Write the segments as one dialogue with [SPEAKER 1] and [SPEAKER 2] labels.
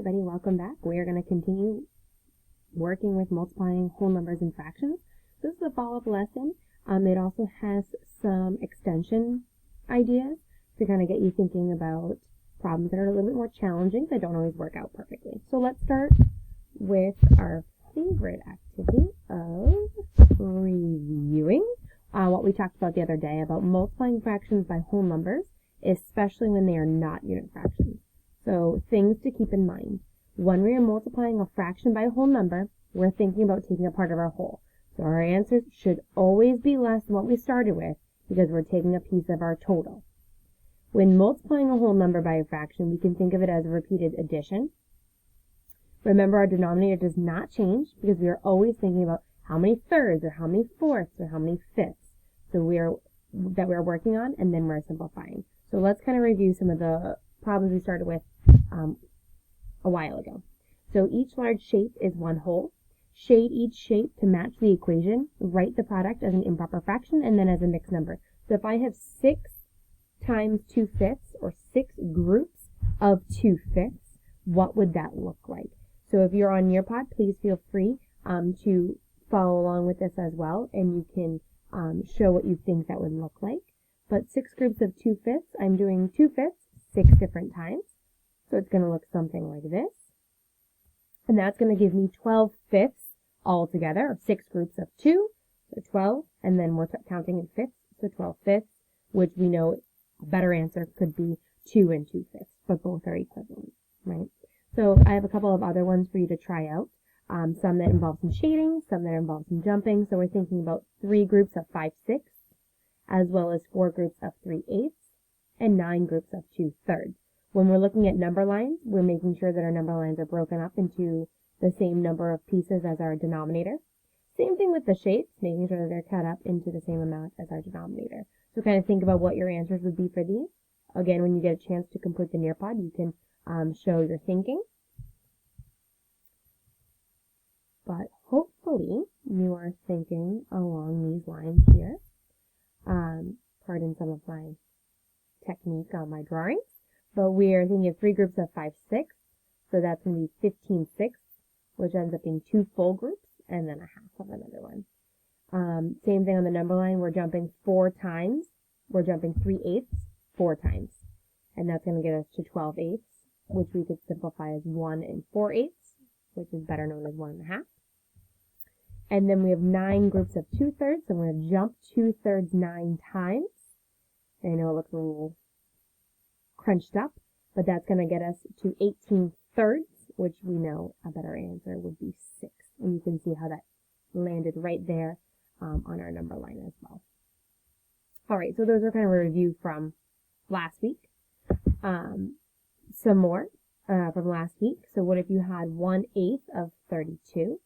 [SPEAKER 1] everybody, welcome back. We are going to continue working with multiplying whole numbers and fractions. This is a follow-up lesson. It also has some extension ideas to kind of get you thinking about problems that are a little bit more challenging that don't always work out perfectly. So let's start with our favorite activity of reviewing what we talked about the other day about multiplying fractions by whole numbers, especially when they are not unit fractions. So things to keep in mind. When we are multiplying a fraction by a whole number, we're thinking about taking a part of our whole. So our answers should always be less than what we started with because we're taking a piece of our total. When multiplying a whole number by a fraction, we can think of it as a repeated addition. Remember, our denominator does not change because we are always thinking about how many thirds or how many fourths or how many fifths we are working on, and then we're simplifying. So let's kind of review some of the problems we started with a while ago. So each large shape is one whole. Shade each shape to match the equation. Write the product as an improper fraction and then as a mixed number. So if I have 6 times 2/5 or 6 groups of 2/5, what would that look like? So if you're on Nearpod, please feel free to follow along with this as well, and you can show what you think that would look like. But 6 groups of 2/5, I'm doing 2/5 6 different times. So it's going to look something like this. And that's going to give me 12/5 altogether, or 6 groups of 2, so 12, and then we're counting in fifths, so 12/5, which we know a better answer could be 2 and 2/5, but both are equivalent, right? So I have a couple of other ones for you to try out. Some that involve some shading, some that involve some jumping. So we're thinking about 3 groups of 5/6, as well as 4 groups of 3/8, and 9 groups of 2/3. When we're looking at number lines, we're making sure that our number lines are broken up into the same number of pieces as our denominator. Same thing with the shapes, making sure that they're cut up into the same amount as our denominator. So kind of think about what your answers would be for these. Again, when you get a chance to complete the Nearpod, you can show your thinking. But hopefully you are thinking along these lines here. Pardon some of my technique on my drawings. But we are thinking of 3 groups of 5/6, so that's going to be 15/6, which ends up being 2 full groups, and then a half of another one. Same thing on the number line, we're jumping 4 times, we're jumping 3/8 4 times, and that's going to get us to 12/8, which we could simplify as 1 and 4/8, which is better known as 1 1/2. And then we have 9 groups of 2/3, so I'm going to jump 2/3 9 times. I know it looks a little crunched up, but that's going to get us to 18/3, which we know a better answer would be 6. And you can see how that landed right there on our number line as well. All right, so those are kind of a review from last week. Some more from last week. So what if you had 1/8 of 32?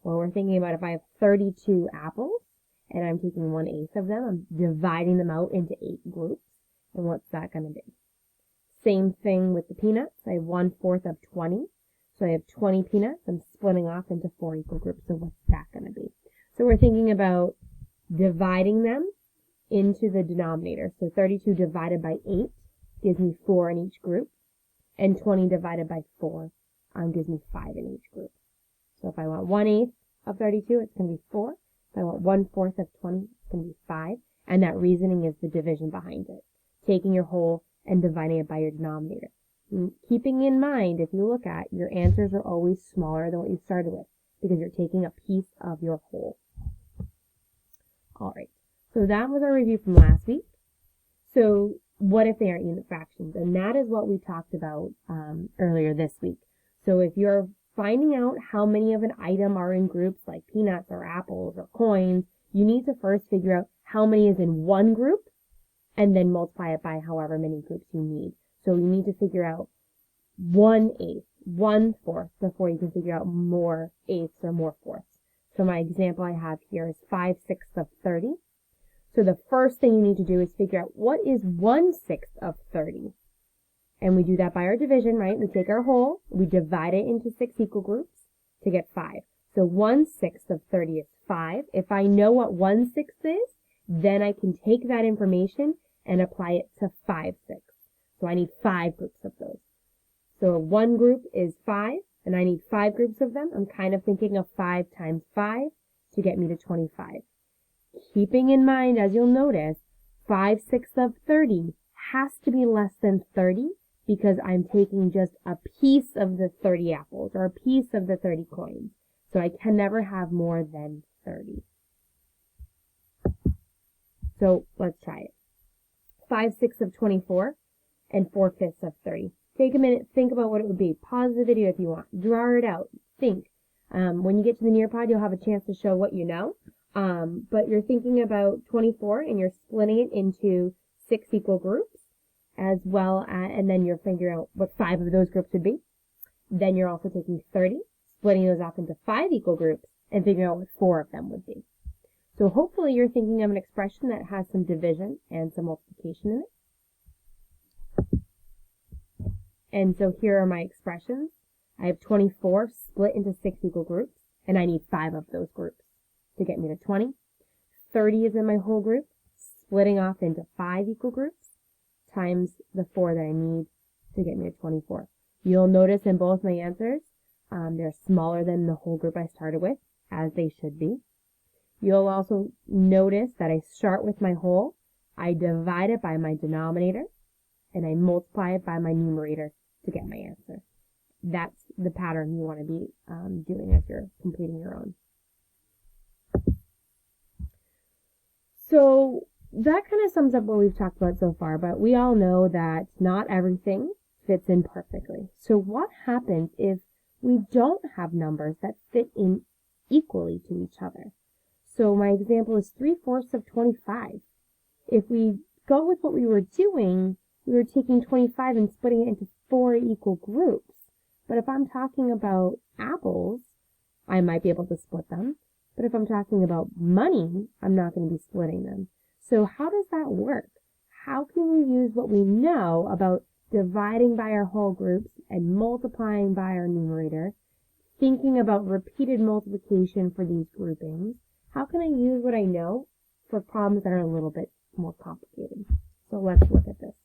[SPEAKER 1] Well, we're thinking about if I have 32 apples and I'm taking 1/8 of them, I'm dividing them out into 8 groups. And what's that going to be? Same thing with the peanuts. I have 1/4 of 20. So I have 20 peanuts. I'm splitting off into 4 equal groups. So what's that going to be? So we're thinking about dividing them into the denominator. So 32 divided by 8 gives me 4 in each group. And 20 divided by 4 gives me 5 in each group. So if I want 1/8 of 32, it's going to be 4. If I want 1/4 of 20, it's going to be 5. And that reasoning is the division behind it. Taking your whole and dividing it by your denominator. Keeping in mind, if you look at, your answers are always smaller than what you started with because you're taking a piece of your whole. Alright, so that was our review from last week. So what if they aren't unit fractions? And that is what we talked about earlier this week. So if you're finding out how many of an item are in groups like peanuts or apples or coins, you need to first figure out how many is in one group and then multiply it by however many groups you need. So you need to figure out 1/8, 1/4 before you can figure out more eighths or more fourths. So my example I have here is 5/6 of 30. So the first thing you need to do is figure out what is 1/6 of 30. And we do that by our division, right? We take our whole, we divide it into 6 equal groups to get 5. So 1/6 of 30 is 5. If I know what 1/6 is, then I can take that information and apply it to 5/6. So I need 5 groups of those. So one group is 5, and I need 5 groups of them. I'm kind of thinking of 5 times 5 to get me to 25. Keeping in mind, as you'll notice, 5/6 of 30 has to be less than 30 because I'm taking just a piece of the 30 apples or a piece of the 30 coins. So I can never have more than 30. So let's try it. 5/6 of 24 and 4/5 of 30. Take a minute, think about what it would be. Pause the video if you want. Draw it out. Think. When you get to the Nearpod, you'll have a chance to show what you know. But you're thinking about 24 and you're splitting it into 6 equal groups as well as, and then you're figuring out what 5 of those groups would be. Then you're also taking 30, splitting those off into 5 equal groups and figuring out what 4 of them would be. So hopefully you're thinking of an expression that has some division and some multiplication in it. And so here are my expressions. I have 24 split into 6 equal groups, and I need 5 of those groups to get me to 20. 30 is in my whole group, splitting off into 5 equal groups, times the 4 that I need to get me to 24. You'll notice in both my answers, they're smaller than the whole group I started with, as they should be. You'll also notice that I start with my whole, I divide it by my denominator, and I multiply it by my numerator to get my answer. That's the pattern you want to be doing as you're completing your own. So that kind of sums up what we've talked about so far, but we all know that not everything fits in perfectly. So what happens if we don't have numbers that fit in equally to each other? So my example is 3/4 of 25. If we go with what we were doing, we were taking 25 and splitting it into 4 equal groups. But if I'm talking about apples, I might be able to split them. But if I'm talking about money, I'm not going to be splitting them. So how does that work? How can we use what we know about dividing by our whole groups and multiplying by our numerator, thinking about repeated multiplication for these groupings? How can I use what I know for problems that are a little bit more complicated? So let's look at this.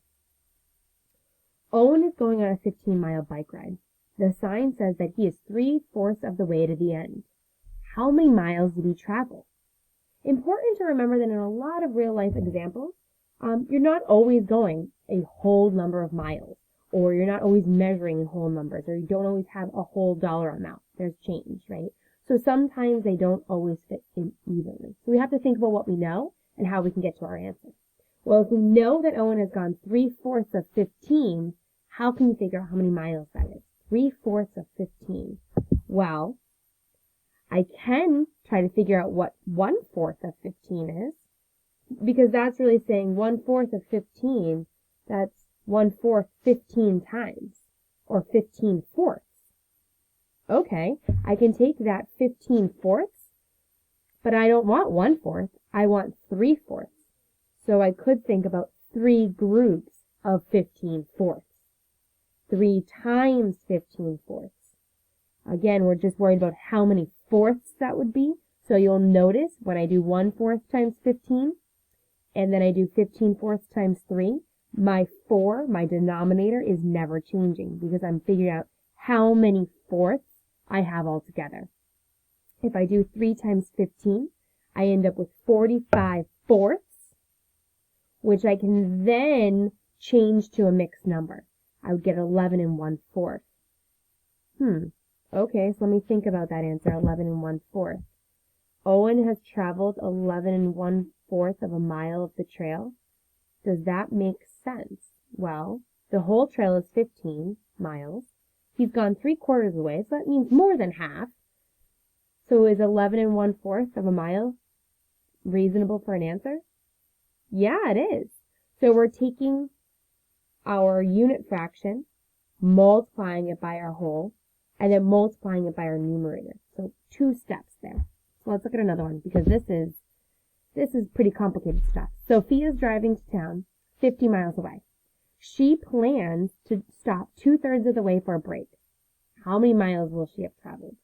[SPEAKER 1] Owen is going on a 15-mile bike ride. The sign says that he is 3/4 of the way to the end. How many miles did he travel? Important to remember that in a lot of real-life examples, you're not always going a whole number of miles, or you're not always measuring in whole numbers, or you don't always have a whole dollar amount. There's change, right? So sometimes they don't always fit in evenly. So we have to think about what we know and how we can get to our answer. Well, if we know that Owen has gone 3/4 of 15, how can you figure out how many miles that is? 3/4 of 15. Well, I can try to figure out what 1/4 of 15 is, because that's really saying 1/4 of 15, that's 1/4 15 times, or 15/4. Okay, I can take that 15/4, but I don't want 1/4, I want 3/4. So I could think about 3 groups of 15/4. 3 times 15/4. Again, we're just worried about how many fourths that would be. So you'll notice when I do 1/4 times 15, and then I do 15/4 times 3, my 4, my denominator, is never changing because I'm figuring out how many fourths I have altogether. If I do 3 times 15, I end up with 45/4, which I can then change to a mixed number. I would get 11 1/4. Okay, so let me think about that answer, 11 1/4. Owen has traveled 11 1/4 of a mile of the trail. Does that make sense? Well, the whole trail is 15 miles. He's gone 3/4 of the way, so that means more than half. So is 11 1/4 of a mile reasonable for an answer? Yeah, it is. So we're taking our unit fraction, multiplying it by our whole, and then multiplying it by our numerator. So 2 steps there. So let's look at another one, because this is pretty complicated stuff. Sophia's driving to town 50 miles away. She plans to stop 2/3 of the way for a break. How many miles will she have traveled?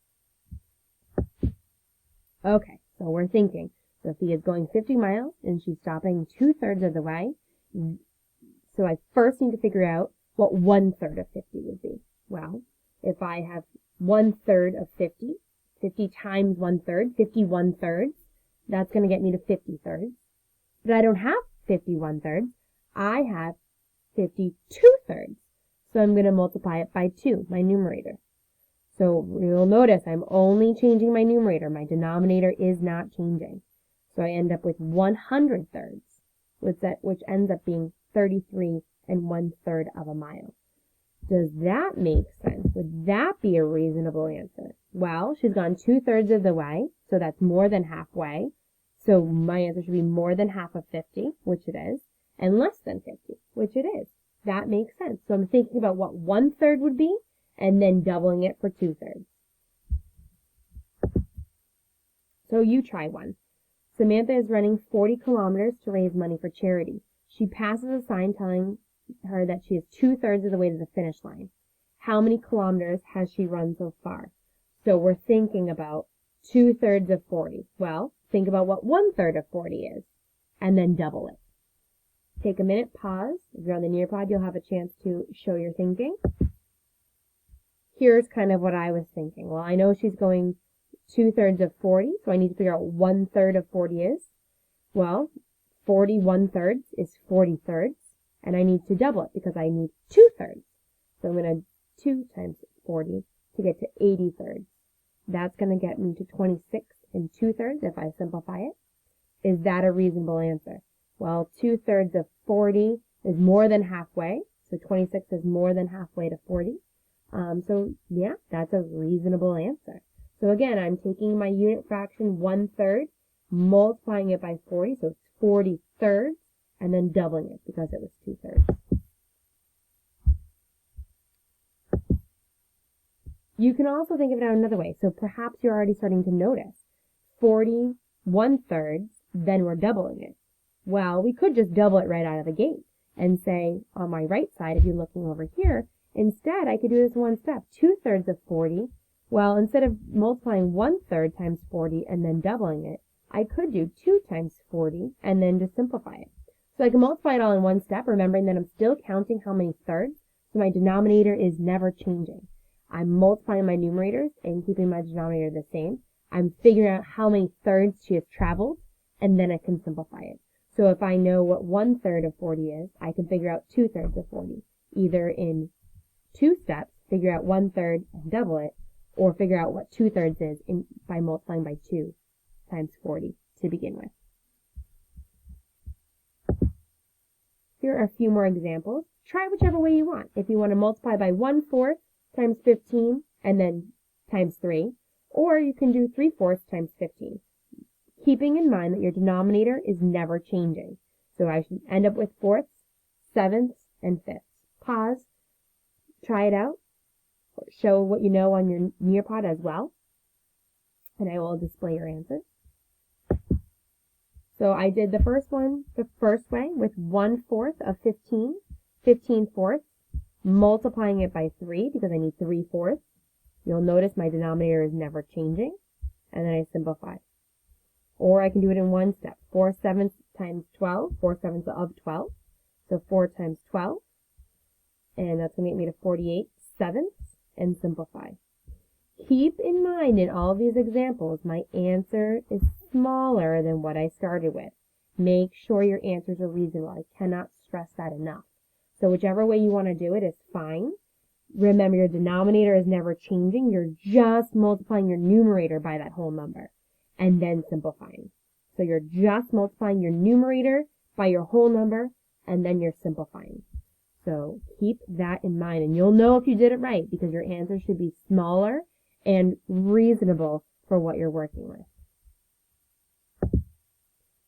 [SPEAKER 1] Okay, so we're thinking Sophia's going 50 miles and she's stopping 2/3 of the way. So I first need to figure out what 1/3 of 50 would be. if I have 1/3 of 50, 50 times 1/3, 50 1/3, that's going to get me to 50 thirds. But I don't have 50 1/3. I have 50 2/3. So I'm going to multiply it by 2, my numerator. So you'll notice I'm only changing my numerator. My denominator is not changing. So I end up with 100 thirds, which ends up being 33 1/3 of a mile. Does that make sense? Would that be a reasonable answer? Well, she's gone 2/3 of the way, so that's more than halfway. So my answer should be more than half of 50, which it is, and less than 50, which it is. That makes sense. So I'm thinking about what 1/3 would be, and then doubling it for 2/3. So you try one. Samantha is running 40 kilometers to raise money for charity. She passes a sign telling her that she is 2/3 of the way to the finish line. How many kilometers has she run so far? So we're thinking about 2/3 of 40. Well, think about what 1/3 of 40 is, and then double it. Take a minute, pause. If you're on the Nearpod, you'll have a chance to show your thinking. Here's kind of what I was thinking. Well, I know she's going 2/3 of 40, so I need to figure out what 1/3 of 40 is. Well, 40 1/3 is 40 thirds, and I need to double it because I need 2/3. So I'm going to 2 times 40 to get to 80 thirds. That's going to get me to 26 2/3 if I simplify it. Is that a reasonable answer? Well, 2/3 of 40 is more than halfway, so 26 is more than halfway to 40. So yeah, that's a reasonable answer. So again, I'm taking my unit fraction 1/3, multiplying it by 40, so it's 40 thirds, and then doubling it because it was 2/3. You can also think of it out another way. So perhaps you're already starting to notice 40 1/3, then we're doubling it. Well, we could just double it right out of the gate and say on my right side, if you're looking over here, instead I could do this one step, 2/3 of 40. Well, instead of multiplying 1/3 times 40 and then doubling it, I could do 2 times 40 and then just simplify it. So I can multiply it all in one step, remembering that I'm still counting how many thirds, so my denominator is never changing. I'm multiplying my numerators and keeping my denominator the same. I'm figuring out how many thirds she has traveled, and then I can simplify it. So if I know what 1/3 of 40 is, I can figure out 2/3 of 40, either in 2 steps, figure out 1/3 and double it, or figure out what 2/3 is by multiplying by 2 times 40 to begin with. Here are a few more examples. Try whichever way you want. If you want to multiply by 1/4 times 15 and then times 3, or you can do 3/4 times 15. Keeping in mind that your denominator is never changing. So I should end up with fourths, sevenths, and fifths. Pause, try it out, show what you know on your Nearpod as well, and I will display your answers. So I did the first one the first way with 1/4 of 15, 15 fourths, multiplying it by 3 because I need 3/4. You'll notice my denominator is never changing, and then I simplify. Or I can do it in one step. 4/7 times 12, 4/7 of 12. So 4 times 12. And that's going to get me to 48/7, and simplify. Keep in mind in all of these examples, my answer is smaller than what I started with. Make sure your answers are reasonable. I cannot stress that enough. So whichever way you want to do it is fine. Remember, your denominator is never changing. You're just multiplying your numerator by that whole number, and then simplifying. So you're just multiplying your numerator by your whole number, and then you're simplifying. So keep that in mind, and you'll know if you did it right because your answer should be smaller and reasonable for what you're working with.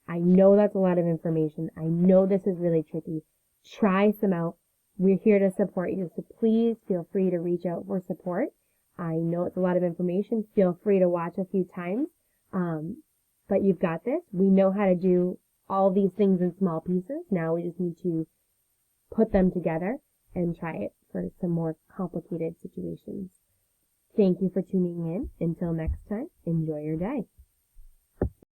[SPEAKER 1] I know that's a lot of information. I know this is really tricky. Try some out. We're here to support you, so please feel free to reach out for support. I know it's a lot of information. Feel free to watch a few times. But you've got this. We know how to do all these things in small pieces. Now we just need to put them together and try it for some more complicated situations. Thank you for tuning in. Until next time, enjoy your day.